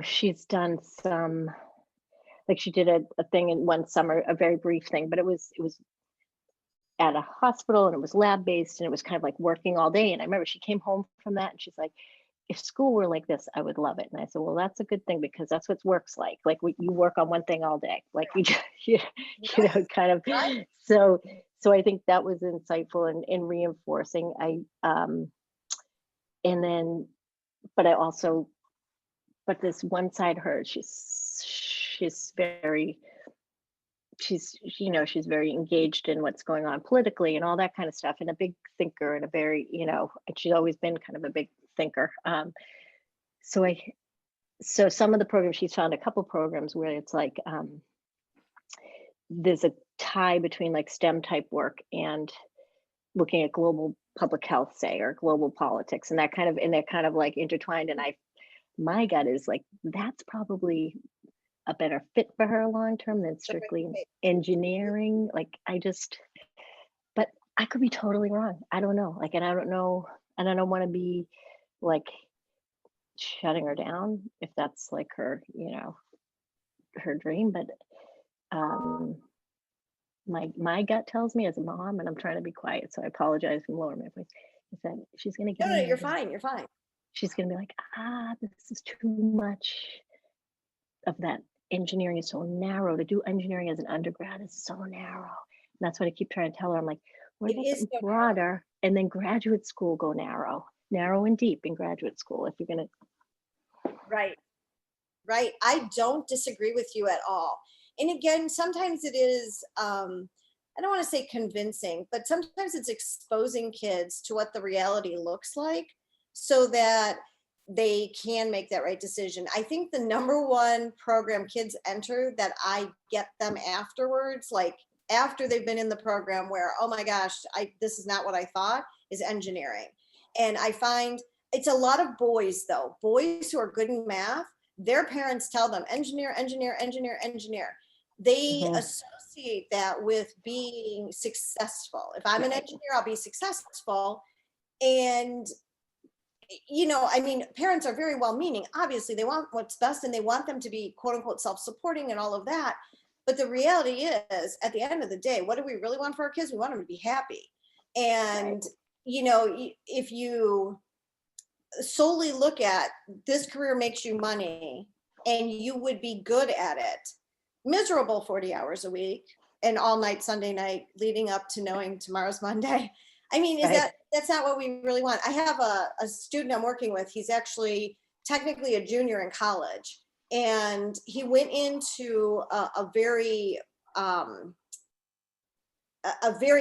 she's done some, like she did a thing in one summer, a very brief thing, but it was at a hospital and it was lab based and it was kind of like working all day. And I remember she came home from that and she's like, if school were like this, I would love it. And I said, well, that's a good thing because that's what work's like. Like you work on one thing all day, like you, just, Right, kind of. right. So I think that was insightful in reinforcing. And then, but I also, but this one side of her, she's very, she's very engaged in what's going on politically and all that kind of stuff, and a big thinker and a very, and she's always been kind of a big thinker. So I, so some of the programs, she's found a couple programs where it's like, there's a tie between like STEM type work and looking at global public health, say, or global politics, and they're kind of like intertwined. And my gut is like, that's probably a better fit for her long term than strictly engineering. Like but I could be totally wrong. I don't know. Like, and I don't know, and I don't want to be like shutting her down if that's like her, her dream. But my gut tells me as a mom, and I'm trying to be quiet, so I apologize and lower my voice, is that she's gonna get No, in no, there. you're fine. You're fine. She's gonna be like, this is too much of that. Engineering is so narrow. To do engineering as an undergrad is so narrow. And that's what I keep trying to tell her. I'm like, what It about is something so narrow. broader? And then graduate school, go narrow and deep in graduate school if you're gonna. Right. Right. I don't disagree with you at all. And again, sometimes it is, I don't want to say convincing, but sometimes it's exposing kids to what the reality looks like so that they can make that right decision. I think the number one program kids enter that I get them afterwards, like after they've been in the program where, oh my gosh, this is not what I thought, is engineering. And I find it's a lot of boys though, boys who are good in math, their parents tell them engineer, engineer, engineer, engineer. They Mhm. associate that with being successful. If I'm an engineer, I'll be successful. And I mean, parents are very well meaning. Obviously, they want what's best and they want them to be quote unquote self supporting and all of that. But the reality is, at the end of the day, what do we really want for our kids? We want them to be happy. And, if you solely look at this career makes you money and you would be good at it, miserable 40 hours a week and all night Sunday night leading up to knowing tomorrow's Monday. I mean, Right. that's not what we really want. I have a student I'm working with. He's actually technically a junior in college. And he went into a very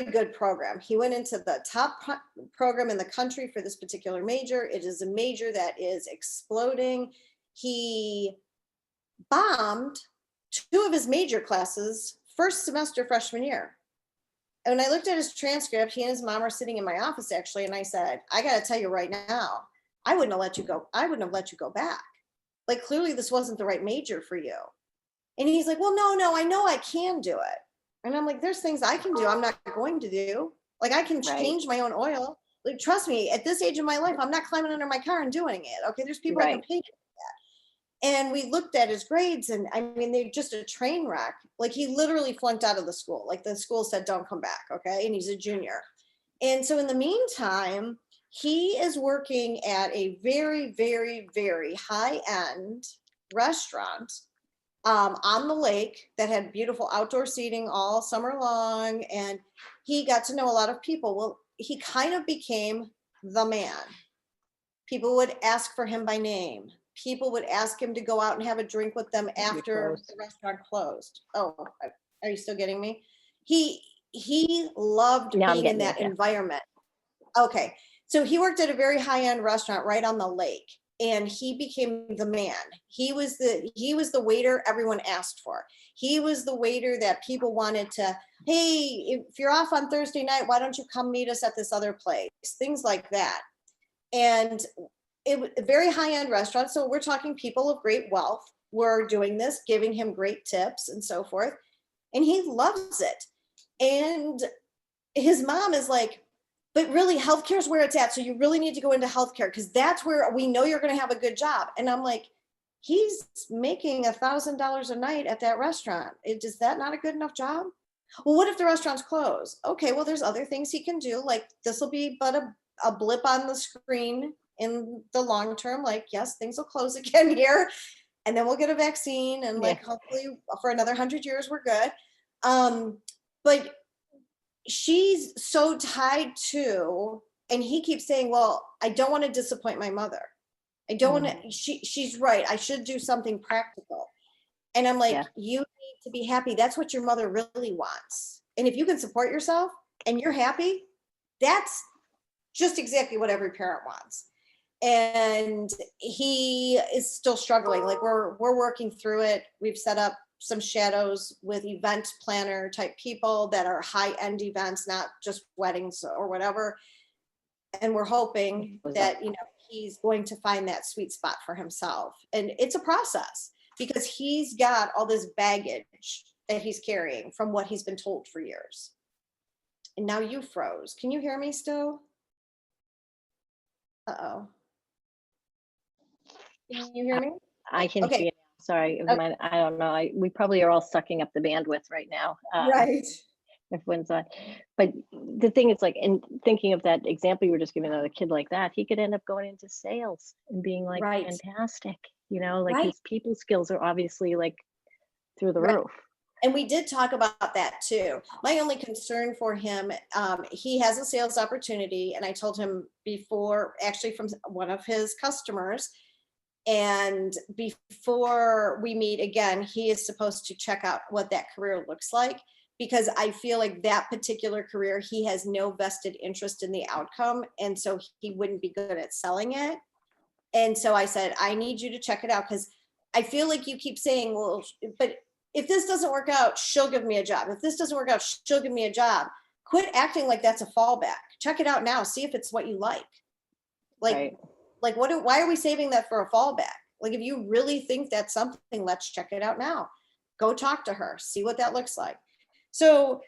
good program. He went into the top program in the country for this particular major. It is a major that is exploding. He bombed two of his major classes first semester freshman year. And when I looked at his transcript, he and his mom were sitting in my office actually, and I said, I got to tell you right now, I wouldn't have let you go. I wouldn't have let you go back. Like, clearly this wasn't the right major for you. And he's like, well, no, I know I can do it. And I'm like, there's things I can do I'm not going to do. Like, I can Right. change my own oil. Like, trust me, at this age of my life, I'm not climbing under my car and doing it. Okay, there's people I can Right. pay. And we looked at his grades, and I mean, they're just a train wreck. Like, he literally flunked out of the school. Like, the school said, don't come back. Okay. And he's a junior. And so in the meantime, he is working at a very, very, very high end restaurant on the lake that had beautiful outdoor seating all summer long. And he got to know a lot of people. Well, he kind of became the man. People would ask for him by name. People would ask him to go out and have a drink with them after the restaurant closed. Oh, are you still getting me? He loved Now I'm being in getting you. that Yeah. environment. Okay. So he worked at a very high-end restaurant right on the lake, and he became the man. He was the waiter everyone asked for. He was the waiter that people wanted to, hey, if you're off on Thursday night, why don't you come meet us at this other place? Things like that. And it was a very high-end restaurant. So we're talking people of great wealth were doing this, giving him great tips and so forth. And he loves it. And his mom is like, but really, healthcare is where it's at. So you really need to go into healthcare because that's where we know you're going to have a good job. And I'm like, he's making $1,000 a night at that restaurant. Is that not a good enough job? Well, what if the restaurant's closed? Okay, well, there's other things he can do. Like this will be but a blip on the screen in the long term. Like, yes, things will close again here, and then we'll get a vaccine, and Yeah. like hopefully for another 100 years we're good. But she's so tied to, and he keeps saying, well, I don't want to disappoint my mother. I don't want to, she's right. I should do something practical. And I'm like, Yeah. you need to be happy. That's what your mother really wants. And if you can support yourself and you're happy, that's just exactly what every parent wants. And he is still struggling. Like we're working through it. We've set up some shadows with event planner type people that are high-end events, not just weddings or whatever. And we're hoping that, you know, he's going to find that sweet spot for himself. And it's a process because he's got all this baggage that he's carrying from what he's been told for years. And now you froze. Can you hear me still? Uh-oh. Can you hear me? I can Okay. hear. Sorry, I don't know. We probably are all sucking up the bandwidth right now. Right. Everyone's on. But the thing is, like, in thinking of that example you were just giving, a kid like that, he could end up going into sales and being like fantastic. You know, like his people skills are obviously like through the roof. And we did talk about that too. My only concern for him, he has a sales opportunity, and I told him before, actually from one of his customers, and before we meet again, he is supposed to check out what that career looks like, because I feel like that particular career, he has no vested interest in the outcome. And so he wouldn't be good at selling it. And so I said, I need you to check it out, because I feel like you keep saying, well, but if this doesn't work out, she'll give me a job. If this doesn't work out, she'll give me a job. Quit acting like that's a fallback. Check it out now. See if it's what you like. Like why are we saving that for a fallback? Like, if you really think that's something, let's check it out now. Go talk to her, see what that looks like. So,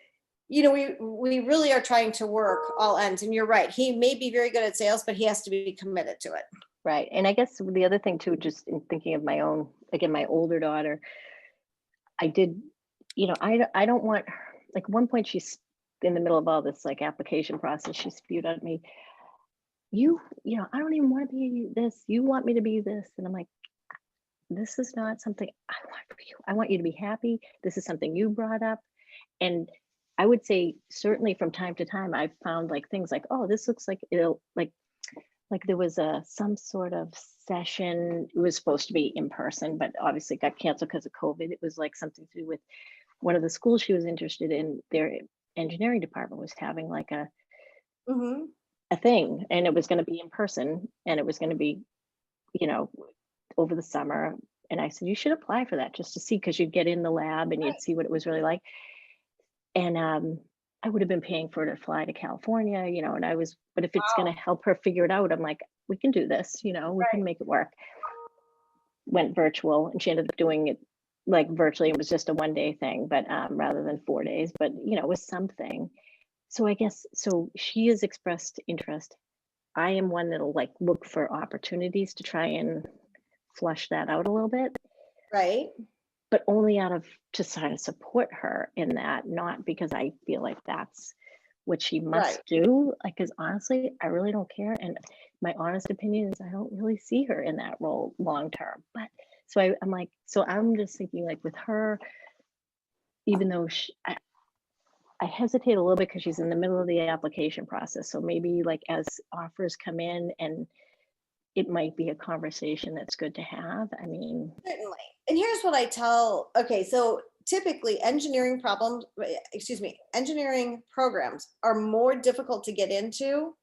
you know, we really are trying to work all ends. And you're right. He may be very good at sales, but he has to be committed to it. Right. And I guess the other thing too, just in thinking of my own, again, my older daughter, I did, you know, I don't want her, like one point she's in the middle of all this like application process, she spewed at me, you know, I don't even want to be this. You want me to be this. And I'm like, this is not something I want for you. I want you to be happy. This is something you brought up. And I would say certainly from time to time, I've found like things like, oh, this looks like it'll like there was some sort of session. It was supposed to be in person, but obviously got canceled because of COVID. It was like something to do with one of the schools she was interested in. Their engineering department was having like a thing, and it was going to be in person, and it was going to be, you know, over the summer. And I said, you should apply for that just to see, because you'd get in the lab and you'd see what it was really like. And I would have been paying for her to fly to California, you know, and I was, but if it's going to help her figure it out, I'm like, we can do this, you know, we can make it work. Went virtual, and she ended up doing it like virtually. It was just a 1-day thing, but rather than 4 days, but you know, it was something. So I guess, so she has expressed interest. I am one that'll like look for opportunities to try and flush that out a little bit. Right. But only out of to try to support her in that, not because I feel like that's what she must do. Like, because honestly, I really don't care. And my honest opinion is I don't really see her in that role long term. But so I'm like, so I'm just thinking like with her, even though I hesitate a little bit because she's in the middle of the application process. So maybe like as offers come in, and it might be a conversation that's good to have. I mean, certainly. And here's what I tell, okay, so typically engineering programs are more difficult to get into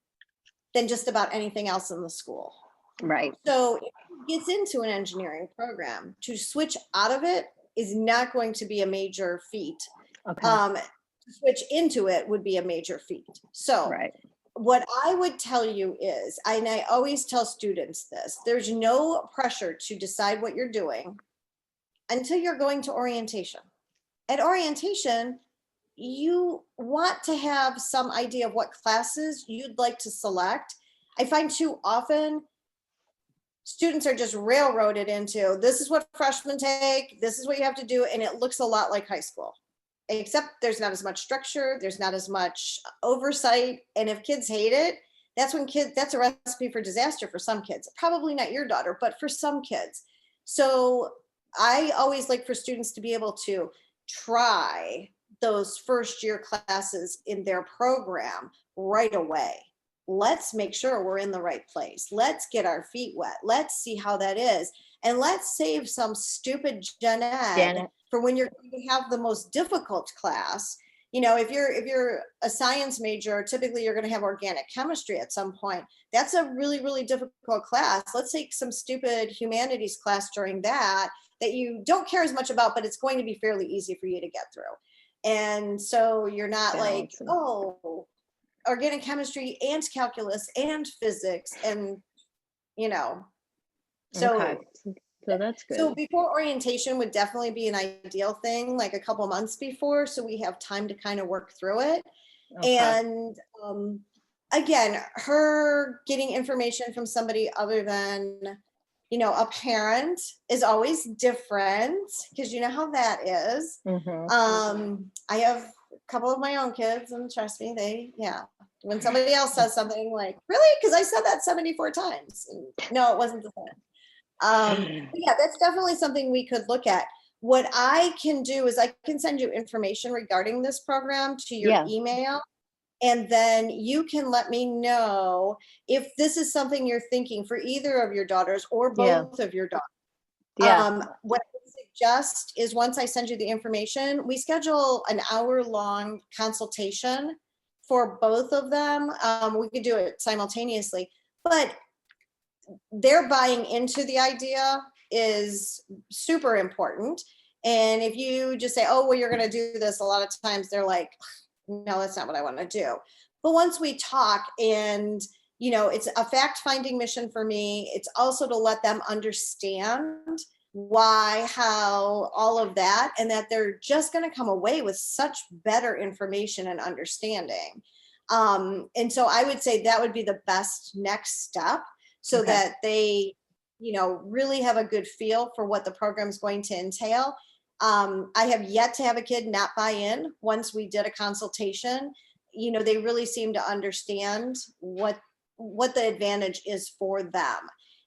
than just about anything else in the school. Right. So if he gets into an engineering program, to switch out of it is not going to be a major feat. Okay. To switch into it would be a major feat. So what I would tell you is, and I always tell students this, there's no pressure to decide what you're doing until you're going to orientation. At orientation, you want to have some idea of what classes you'd like to select. I find too often students are just railroaded into, this is what freshmen take, this is what you have to do, and it looks a lot like high school, except there's not as much structure, there's not as much oversight, and if kids hate it, that's a recipe for disaster for some kids. Probably not your daughter, but for some kids. So I always like for students to be able to try those first year classes in their program right away. Let's make sure we're in the right place. Let's get our feet wet. Let's see how that is. And let's save some stupid gen ed for when you're going to have the most difficult class. You know, if you're a science major, typically you're going to have organic chemistry at some point. That's a really, really difficult class. Let's take some stupid humanities class during that you don't care as much about, but it's going to be fairly easy for you to get through. And so you're not like, oh, organic chemistry and calculus and physics, and you know, so Okay. So that's good. So before orientation would definitely be an ideal thing, like a couple months before, so we have time to kind of work through it. Okay. And again, her getting information from somebody other than, you know, a parent is always different, because you know how that is. Mm-hmm. I have a couple of my own kids, and trust me, when somebody else says something like, really? Because I said that 74 times. And no, it wasn't the same. Yeah, that's definitely something we could look at. What I can do is I can send you information regarding this program to your email. And then you can let me know if this is something you're thinking for either of your daughters or both of your daughters. What I would suggest is, once I send you the information, we schedule an hour-long consultation for both of them. We could do it simultaneously, but their buying into the idea is super important. And if you just say, oh, well, you're going to do this, a lot of times they're like, no, that's not what I want to do. But once we talk, and you know, it's a fact-finding mission for me. It's also to let them understand why, how, all of that, and that they're just going to come away with such better information and understanding. And so I would say that would be the best next step, so that they, you know, really have a good feel for what the program is going to entail. I have yet to have a kid not buy in once we did a consultation. You know, they really seem to understand what the advantage is for them.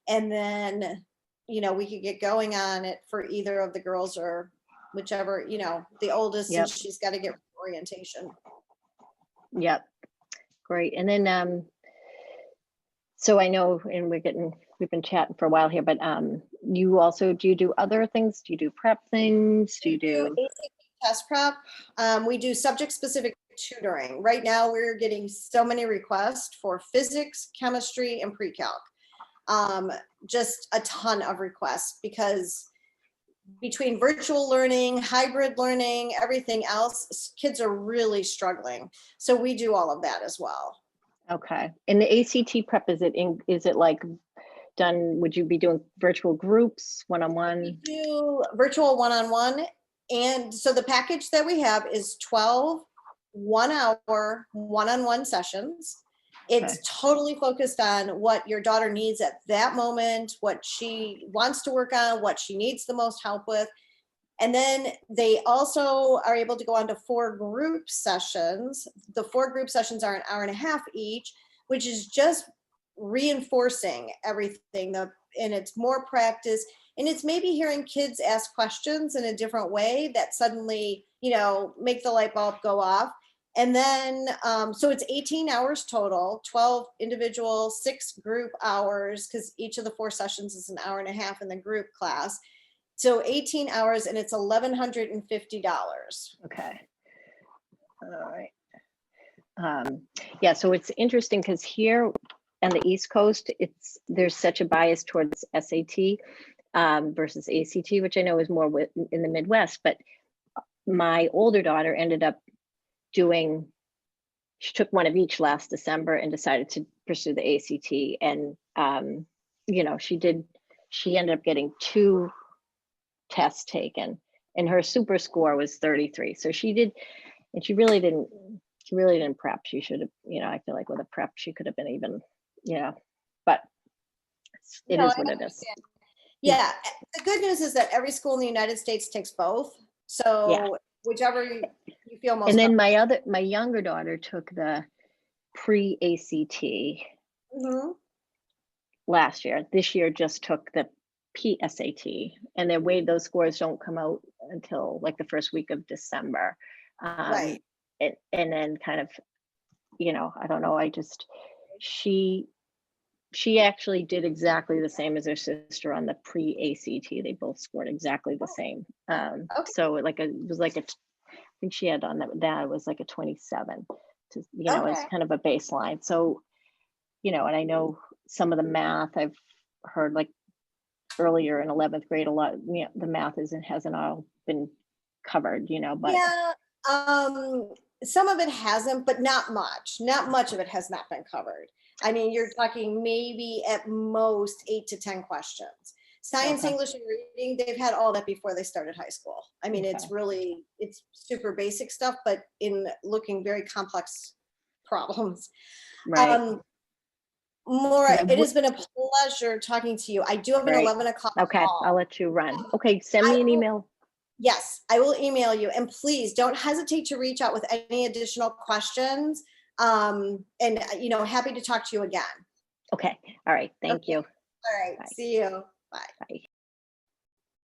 And then, you know, we could get going on it for either of the girls, or whichever, you know, the oldest, since she's got to get orientation. Yep. Great. And then, so I know, and we've been chatting for a while here, but you also, do you do other things? Do you do prep things? Do you do ACT test prep? We do subject specific tutoring. Right now we're getting so many requests for physics, chemistry, and pre-calc. Just a ton of requests, because between virtual learning, hybrid learning, everything else, kids are really struggling. So we do all of that as well. Okay. And the ACT prep, is it like done, would you be doing virtual groups, one-on-one? We do virtual one-on-one. And so the package that we have is 12 1-hour one-on-one sessions. It's totally focused on what your daughter needs at that moment, what she wants to work on, what she needs the most help with. And then they also are able to go on to 4 group sessions. The 4 group sessions are an hour and a half each, which is just reinforcing everything. And it's more practice. And it's maybe hearing kids ask questions in a different way that suddenly, you know, make the light bulb go off. And then, so it's 18 hours total, 12 individual, 6 group hours, because each of the 4 sessions is an hour and a half in the group class. So 18 hours, and it's $1,150. Okay. All right. Yeah, so it's interesting because here on the East Coast, there's such a bias towards SAT versus ACT, which I know is more in the Midwest. But my older daughter ended up she took one of each last December and decided to pursue the ACT. And, you know, she ended up getting 2 tests taken, and her super score was 33. So she really didn't prep. She should have, you know, I feel like with a prep, she could have been even, you know, but it No, is I what it is. Yeah, the good news is that every school in the United States takes both. Yeah. So whichever you feel most And then comfortable. my younger daughter took the pre-ACT Mhm. last year. This year just took the PSAT, and their way those scores don't come out until like the first week of December. Right. And then kind of, I don't know. She she actually did exactly the same as her sister on the pre-ACT. They both scored exactly the same. Okay. So it was like I think she had on that it was like a 27 to, as Okay. kind of a baseline. So, and I know some of the math I've heard like earlier in 11th grade, a lot, the math hasn't all been covered, but Yeah. Some of it hasn't, but not much. Not much of it has not been covered. I mean, you're talking maybe at most 8 to 10 questions. Science, okay. English, and reading, they've had all that before they started high school. I mean, Okay. it's super basic stuff, but in looking very complex problems. Right. Maura, Yeah, it has been a pleasure talking to you. I do have an great. 11 o'clock Okay, I'll call. let you run. Okay, send me I an will, email. yes, I will email you. And please don't hesitate to reach out with any additional questions. And, happy to talk to you again. Okay. All right. Thank Okay. you. All right. Bye. See you. Bye. Bye.